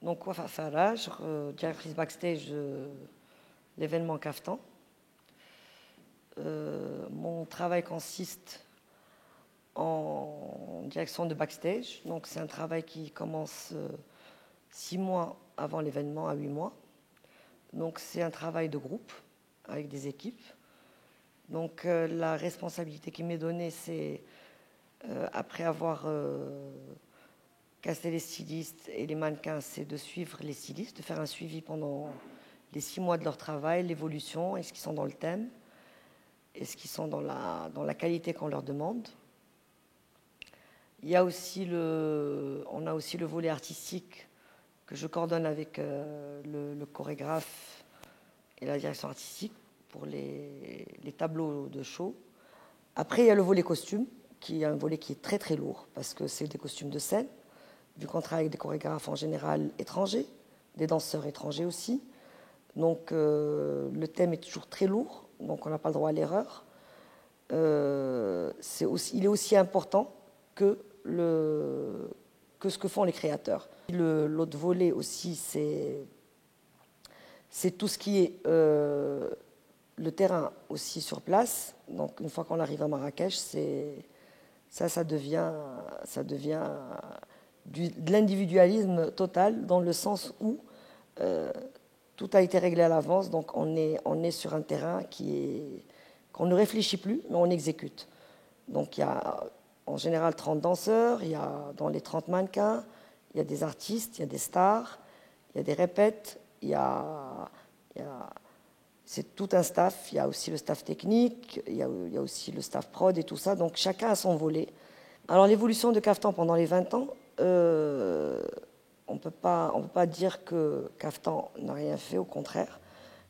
Donc, Wafa Faraj, directrice backstage de l'événement Kaftan. Mon travail consiste en direction de backstage. Donc, c'est un travail qui commence 6 mois avant l'événement, à 8 mois. Donc, c'est un travail de groupe avec des équipes. Donc, la responsabilité qui m'est donnée, c'est après avoir casté les stylistes et les mannequins, c'est de suivre les stylistes, de faire un suivi pendant les 6 mois de leur travail, l'évolution, est-ce qu'ils sont dans le thème, est-ce qu'ils sont dans la qualité qu'on leur demande. On a aussi le volet artistique que je coordonne avec le chorégraphe et la direction artistique pour les tableaux de show. Après, il y a le volet costume, qui est un volet qui est très très lourd, parce que c'est des costumes de scène, vu qu'on travaille avec des chorégraphes en général étrangers, des danseurs étrangers aussi. Donc le thème est toujours très lourd, donc on n'a pas le droit à l'erreur. Il est aussi important que ce que font les créateurs. L'autre volet aussi, c'est tout ce qui est le terrain aussi sur place. Donc une fois qu'on arrive à Marrakech, ça devient de l'individualisme total, dans le sens où tout a été réglé à l'avance. Donc on est sur un terrain qu'on ne réfléchit plus, mais on exécute. Donc il y a en général 30 danseurs, il y a dans les 30 mannequins, il y a des artistes, il y a des stars, il y a des répètes, c'est tout un staff. Il y a aussi le staff technique, il y a aussi le staff prod et tout ça. Donc chacun a son volet. Alors l'évolution de Kaftan pendant les 20 ans, on peut pas dire que Kaftan n'a rien fait, au contraire.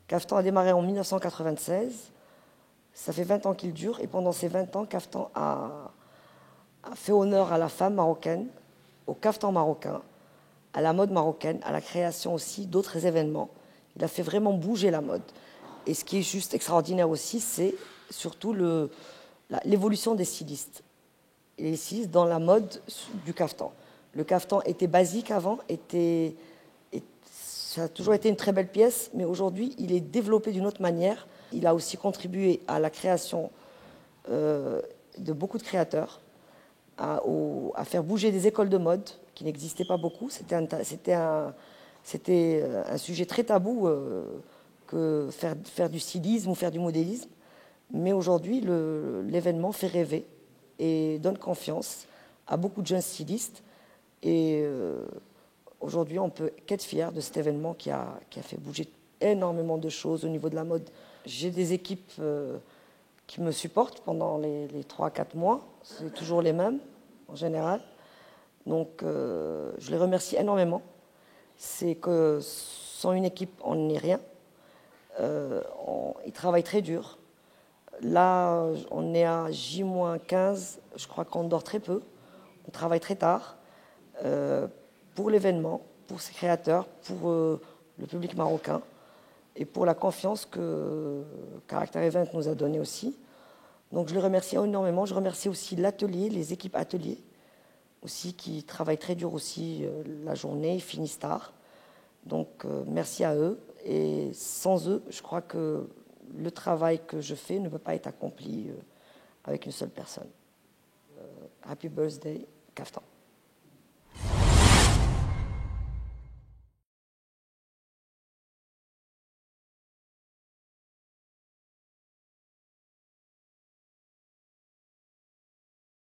Kaftan a démarré en 1996, ça fait 20 ans qu'il dure, et pendant ces 20 ans, Kaftan a fait honneur à la femme marocaine, au kaftan marocain, à la mode marocaine, à la création aussi d'autres événements. Il a fait vraiment bouger la mode. Et ce qui est juste extraordinaire aussi, c'est surtout l'évolution des stylistes. Et les stylistes dans la mode du kaftan. Le kaftan était basique avant, ça a toujours été une très belle pièce, mais aujourd'hui, il est développé d'une autre manière. Il a aussi contribué à la création de beaucoup de créateurs, à faire bouger des écoles de mode qui n'existaient pas beaucoup. C'était un sujet très tabou que faire du stylisme ou faire du modélisme. Mais aujourd'hui, l'événement fait rêver et donne confiance à beaucoup de jeunes stylistes. Et aujourd'hui, on peut qu'être fier de cet événement qui a fait bouger énormément de choses au niveau de la mode. J'ai des équipes qui me supportent pendant les 3-4 mois. C'est toujours les mêmes, en général. Donc, je les remercie énormément. C'est que sans une équipe, on n'est rien. Ils travaillent très dur. Là, on est à J-15. Je crois qu'on dort très peu. On travaille très tard pour l'événement, pour ses créateurs, pour le public marocain et pour la confiance que Character Event nous a donnée aussi. Donc je les remercie énormément. Je remercie aussi l'atelier, les équipes ateliers aussi, qui travaillent très dur aussi la journée, ils finissent tard. Donc merci à eux. Et sans eux, je crois que le travail que je fais ne peut pas être accompli avec une seule personne. Happy birthday.